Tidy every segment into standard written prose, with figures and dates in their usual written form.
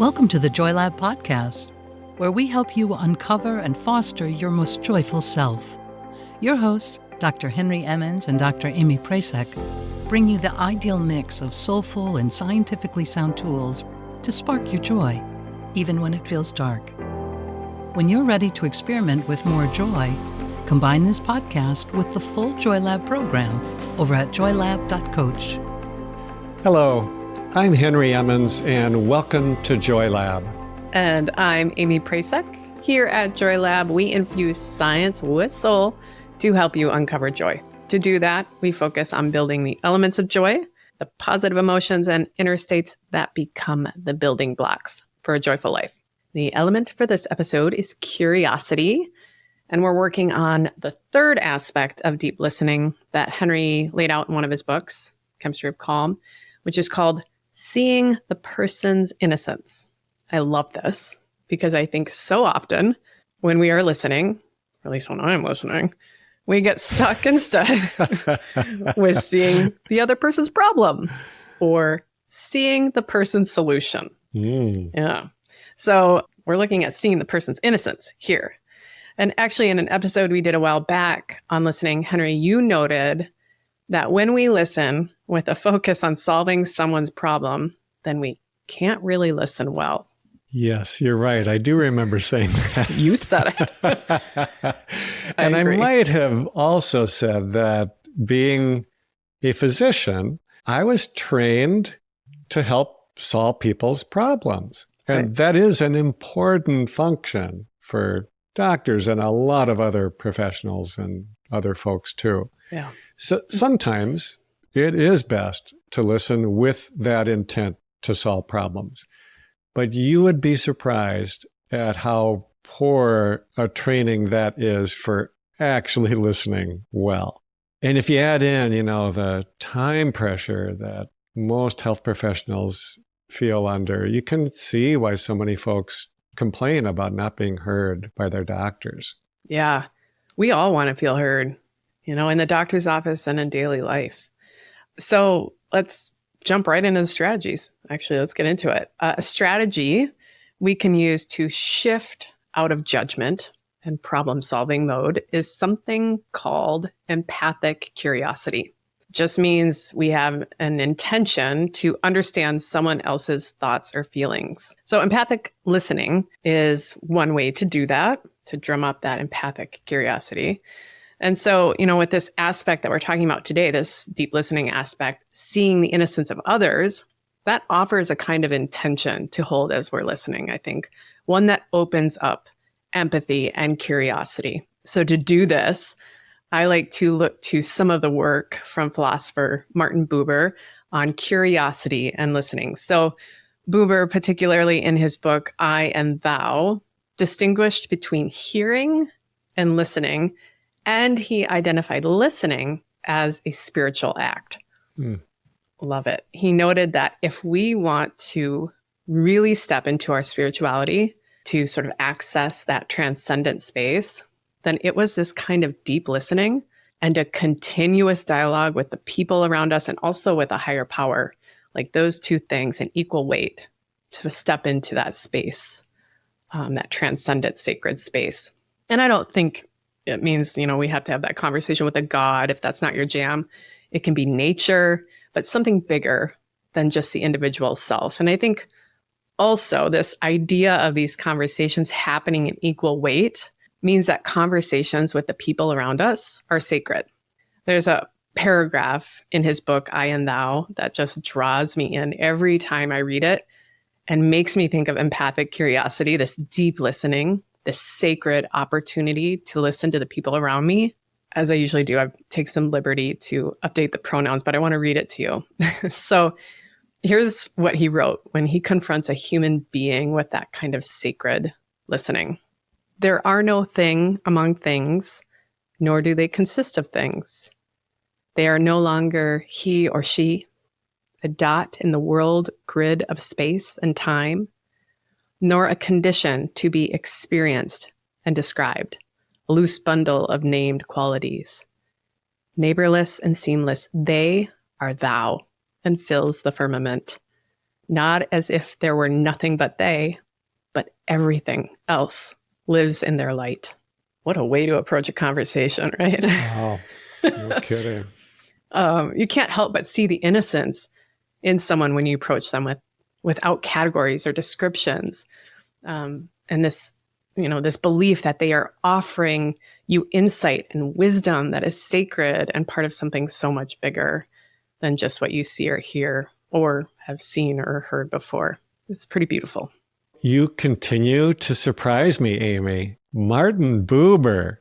Welcome to the Joy Lab podcast, where we help you uncover and foster your most joyful self. Your hosts, Dr. Henry Emmons and Dr. Amy Prasek, bring you the ideal mix of soulful and scientifically sound tools to spark your joy, even when it feels dark. When you're ready to experiment with more joy, combine this podcast with the full Joy Lab program over at joylab.coach. Hello, I'm Henry Emmons, and welcome to Joy Lab. And I'm Amy Prasek. Here at Joy Lab, we infuse science with soul to help you uncover joy. To do that, we focus on building the elements of joy, the positive emotions and inner states that become the building blocks for a joyful life. The element for this episode is curiosity, and we're working on the third aspect of deep listening that Henry laid out in one of his books, Chemistry of Calm, which is called Seeing the Person's Innocence. I love this because I think so often when we are listening, or at least when I'm listening, we get stuck instead with seeing the other person's problem or seeing the person's solution. Yeah. So we're looking at seeing the person's innocence here. And actually, in an episode we did a while back on listening, Henry, you noted that when we listen with a focus on solving someone's problem, then we can't really listen well. Yes, you're right. I do remember saying that. You said it. And I might have also said that being a physician, I was trained to help solve people's problems. And that is an important function for doctors and a lot of other professionals and other folks too. Yeah. So sometimes it is best to listen with that intent to solve problems. But you would be surprised at how poor a training that is for actually listening well. And if you add in, the time pressure that most health professionals feel under, you can see why so many folks complain about not being heard by their doctors. Yeah. We all want to feel heard, in the doctor's office and in daily life. So let's jump right into the strategies. Actually, let's get into it. A strategy we can use to shift out of judgment and problem-solving mode is something called empathic curiosity. Just means we have an intention to understand someone else's thoughts or feelings. So empathic listening is one way to do that, to drum up that empathic curiosity. And so, with this aspect that we're talking about today, this deep listening aspect, seeing the innocence of others, that offers a kind of intention to hold as we're listening, I think. One that opens up empathy and curiosity. So to do this, I like to look to some of the work from philosopher Martin Buber on curiosity and listening. So Buber, particularly in his book, I and Thou, distinguished between hearing and listening, and he identified listening as a spiritual act. Love it. He noted that if we want to really step into our spirituality, to sort of access that transcendent space, then it was this kind of deep listening and a continuous dialogue with the people around us and also with a higher power, like those two things in equal weight to step into that space, that transcendent sacred space. And I don't think it means, we have to have that conversation with a God if that's not your jam. It can be nature, but something bigger than just the individual self. And I think also this idea of these conversations happening in equal weight means that conversations with the people around us are sacred. There's a paragraph in his book, I and Thou, that just draws me in every time I read it and makes me think of empathic curiosity, this deep listening, this sacred opportunity to listen to the people around me. As I usually do, I take some liberty to update the pronouns, but I want to read it to you. So here's what he wrote when he confronts a human being with that kind of sacred listening. There are no thing among things, nor do they consist of things. They are no longer he or she, a dot in the world grid of space and time, nor a condition to be experienced and described, a loose bundle of named qualities. Neighborless and seamless, they are thou, and fills the firmament. not as if there were nothing but they, but everything else lives in their light. What a way to approach a conversation, right? Wow. No kidding. You can't help but see the innocence in someone when you approach them without categories or descriptions. And this, this belief that they are offering you insight and wisdom that is sacred and part of something so much bigger than just what you see or hear or have seen or heard before. It's pretty beautiful. You continue to surprise me, Amy. Martin Buber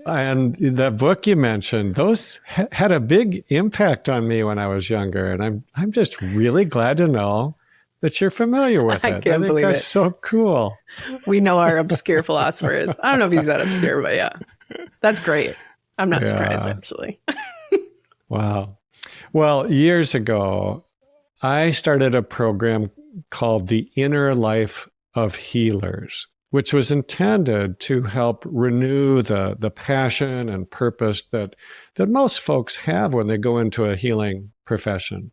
and the book you mentioned, those had a big impact on me when I was younger. And I'm just really glad to know that you're familiar with it. I can't believe that's it. So cool. We know our obscure philosophers. I don't know if he's that obscure, but yeah, that's great. I'm not surprised, actually. Wow. Well, years ago, I started a program called The Inner Life of Healers, which was intended to help renew the passion and purpose that most folks have when they go into a healing profession.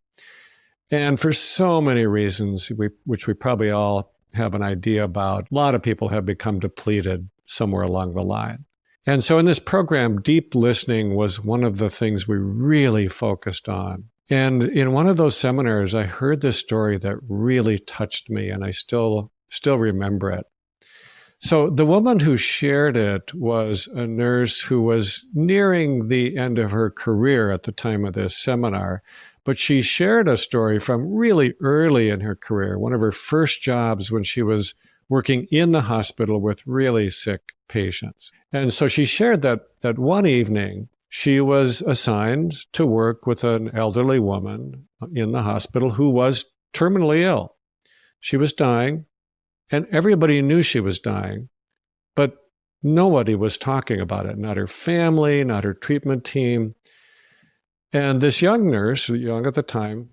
And for so many reasons, which we probably all have an idea about, a lot of people have become depleted somewhere along the line. And so in this program, deep listening was one of the things we really focused on. And in one of those seminars, I heard this story that really touched me, and I still remember it. So the woman who shared it was a nurse who was nearing the end of her career at the time of this seminar, but she shared a story from really early in her career, one of her first jobs when she was working in the hospital with really sick patients. And so she shared that one evening, she was assigned to work with an elderly woman in the hospital who was terminally ill. She was dying, and everybody knew she was dying, but nobody was talking about it, not her family, not her treatment team. And this young nurse, young at the time,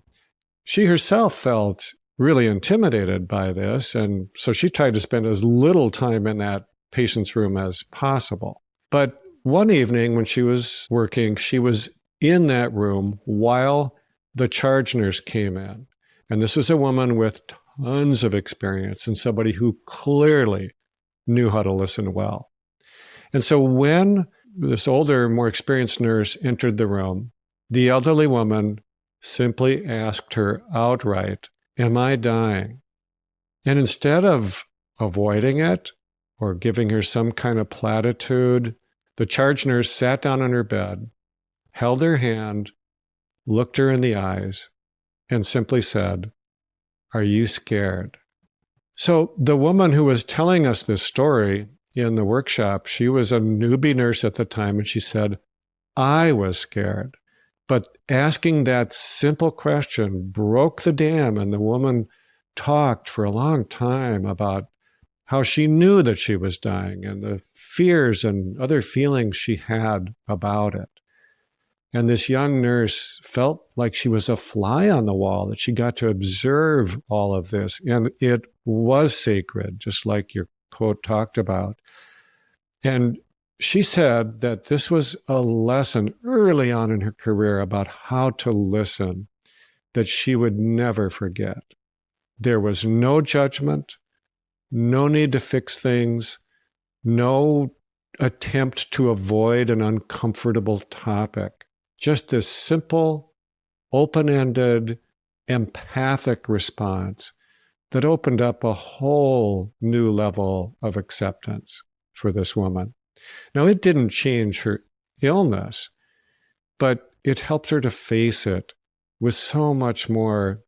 she herself felt really intimidated by this, and so she tried to spend as little time in that patient's room as possible. But one evening when she was working, she was in that room while the charge nurse came in. And this was a woman with tons of experience and somebody who clearly knew how to listen well. And so when this older, more experienced nurse entered the room, the elderly woman simply asked her outright, "Am I dying?" And instead of avoiding it or giving her some kind of platitude, the charge nurse sat down on her bed, held her hand, looked her in the eyes, and simply said, "Are you scared?" So the woman who was telling us this story in the workshop, she was a newbie nurse at the time, and she said, "I was scared." But asking that simple question broke the dam, and the woman talked for a long time about how she knew that she was dying and the fears and other feelings she had about it. And this young nurse felt like she was a fly on the wall, that she got to observe all of this. And it was sacred, just like your quote talked about. And she said that this was a lesson early on in her career about how to listen that she would never forget. There was no judgment, no need to fix things, no attempt to avoid an uncomfortable topic. Just this simple, open-ended, empathic response that opened up a whole new level of acceptance for this woman. Now, it didn't change her illness, but it helped her to face it with so much more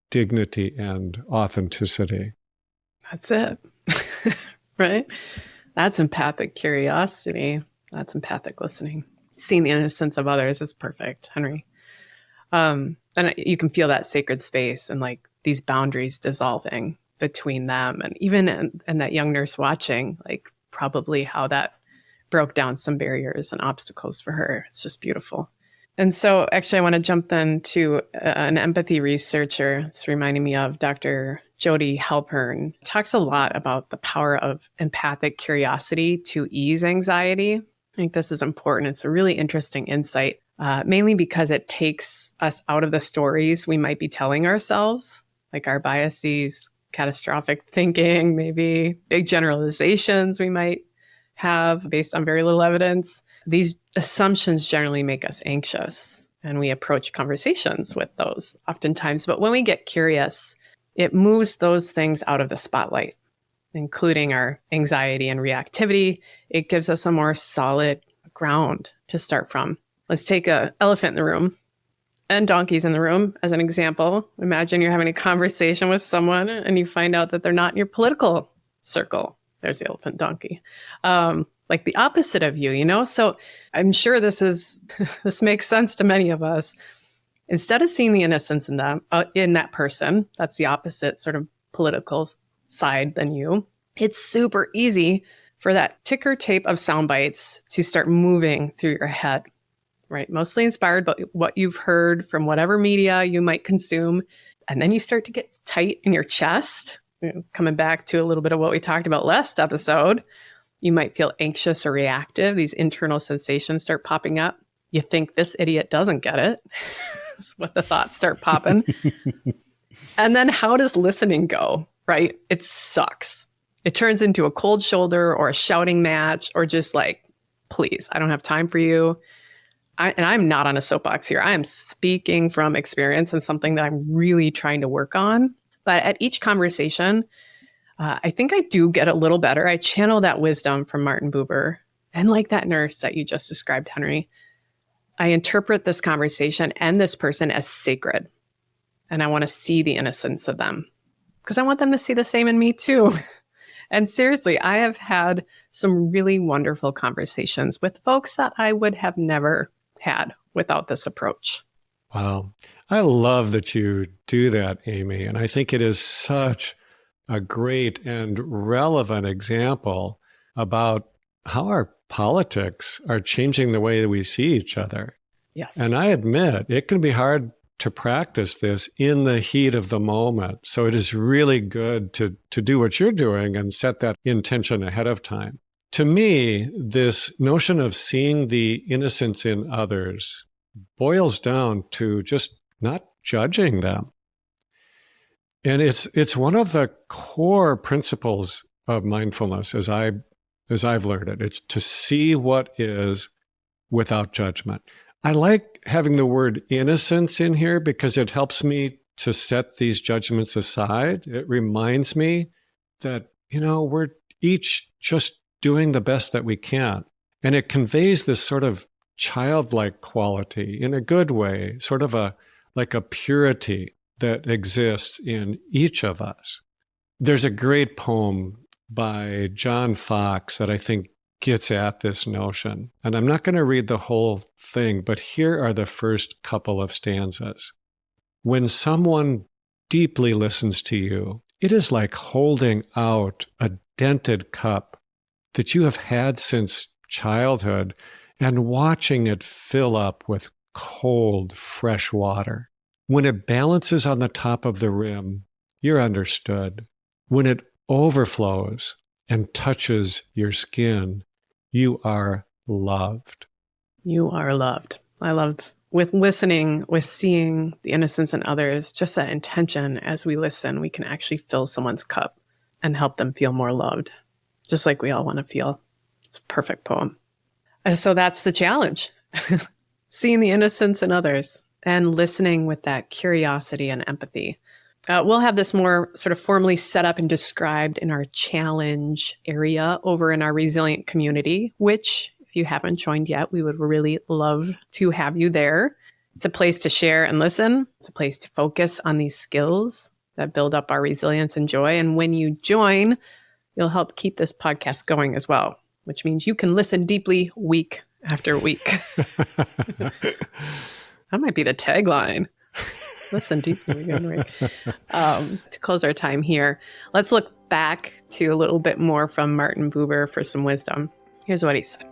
dignity and authenticity. That's it, right? That's empathic curiosity. That's empathic listening. Seeing the innocence of others is perfect, Henry. And you can feel that sacred space and like these boundaries dissolving between them. And even and that young nurse watching, like probably how that broke down some barriers and obstacles for her. It's just beautiful. And so actually, I want to jump then to an empathy researcher. It's reminding me of Dr. Jody Halpern. Talks a lot about the power of empathic curiosity to ease anxiety. I think this is important. It's a really interesting insight, mainly because it takes us out of the stories we might be telling ourselves like our biases, catastrophic thinking, maybe big generalizations we might have based on very little evidence. These assumptions generally make us anxious, and we approach conversations with those oftentimes. But when we get curious, it moves those things out of the spotlight, including our anxiety and reactivity. It gives us a more solid ground to start from. Let's take an elephant in the room and donkeys in the room as an example. Imagine you're having a conversation with someone and you find out that they're not in your political circle. There's the elephant donkey. Like the opposite of you, So I'm sure this makes sense to many of us. Instead of seeing the innocence in them, in that person, that's the opposite sort of political side than you. It's super easy for that ticker tape of sound bites to start moving through your head, right? Mostly inspired by what you've heard from whatever media you might consume. And then you start to get tight in your chest. Coming back to a little bit of what we talked about last episode, you might feel anxious or reactive. These internal sensations start popping up. You think this idiot doesn't get it. That's what the thoughts start popping. And then how does listening go, right? It sucks. It turns into a cold shoulder or a shouting match or just like, please, I don't have time for you. And I'm not on a soapbox here. I am speaking from experience and something that I'm really trying to work on. But at each conversation, I think I do get a little better. I channel that wisdom from Martin Buber. And like that nurse that you just described, Henry, I interpret this conversation and this person as sacred. And I want to see the innocence of them because I want them to see the same in me too. And seriously, I have had some really wonderful conversations with folks that I would have never had without this approach. Wow. I love that you do that, Amy. And I think it is such a great and relevant example about how our politics are changing the way that we see each other. Yes. And I admit it can be hard to practice this in the heat of the moment. So it is really good to do what you're doing and set that intention ahead of time. To me, this notion of seeing the innocence in others boils down to just not judging them. And it's one of the core principles of mindfulness as I've learned it. It's to see what is without judgment. I like having the word innocence in here because it helps me to set these judgments aside. It reminds me that, we're each just doing the best that we can. And it conveys this sort of childlike quality in a good way, sort of like a purity that exists in each of us. There's a great poem by John Fox that I think gets at this notion. And I'm not going to read the whole thing, but here are the first couple of stanzas. When someone deeply listens to you, it is like holding out a dented cup that you have had since childhood and watching it fill up with cold, fresh water. When it balances on the top of the rim, you're understood. When it overflows and touches your skin, you are loved. You are loved. I love with listening, with seeing the innocence in others, just that intention as we listen, we can actually fill someone's cup and help them feel more loved, just like we all want to feel. It's a perfect poem. And so that's the challenge, seeing the innocence in others and listening with that curiosity and empathy. We'll have this more sort of formally set up and described in our challenge area over in our resilient community, which if you haven't joined yet, we would really love to have you there. It's a place to share and listen. It's a place to focus on these skills that build up our resilience and joy. And when you join, you'll help keep this podcast going as well, which means you can listen deeply week after week. That might be the tagline. Listen deeply week after week. To close our time here, let's look back to a little bit more from Martin Buber for some wisdom. Here's what he said.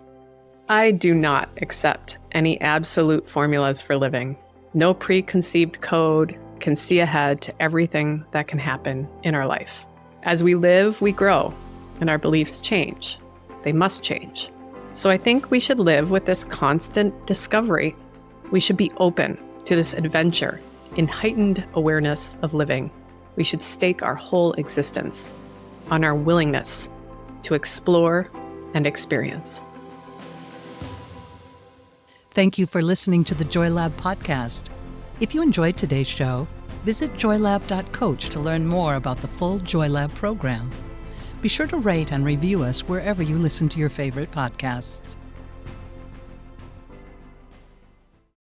I do not accept any absolute formulas for living. No preconceived code can see ahead to everything that can happen in our life. As we live, we grow, and our beliefs change. They must change. So I think we should live with this constant discovery. We should be open to this adventure in heightened awareness of living. we should stake our whole existence on our willingness to explore and experience. Thank you for listening to the Joy Lab podcast. If you enjoyed today's show, visit joylab.coach to learn more about the full Joy Lab program. Be sure to rate and review us wherever you listen to your favorite podcasts.